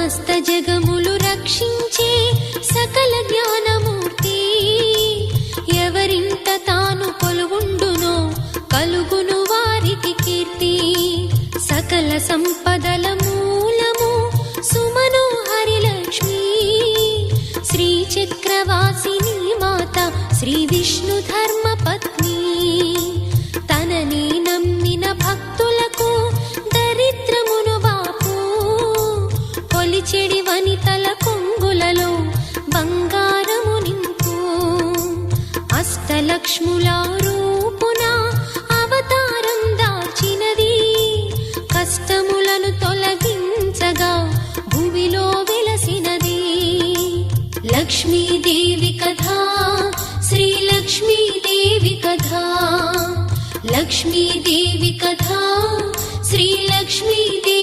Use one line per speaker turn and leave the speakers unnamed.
సమస్త జగములు రక్షించే సకల జ్ఞానమూర్తి, ఎవరింట తాను కొలువుండునో కలుగును వారికి కీర్తి. సకల సంపదల మూలము సుమనోహరి లక్ష్మి, శ్రీ చక్రవాసిని మాత శ్రీ విష్ణు ధర్మ పత్ని. తనని నమ్మిన భక్తులకు దరిద్రమును బాపు, కొలిచెడి వనితల కొంగులలో బంగారము నింపు. అష్టలక్ష్ముల రూపున అవతారం దాల్చినది, కష్టములను తొలగించగా భూమిలో వెలసినది. లక్ష్మీదేవి కథ, శ్రీ లక్ష్మీదేవి కథ, లక్ష్మీదేవి కథ,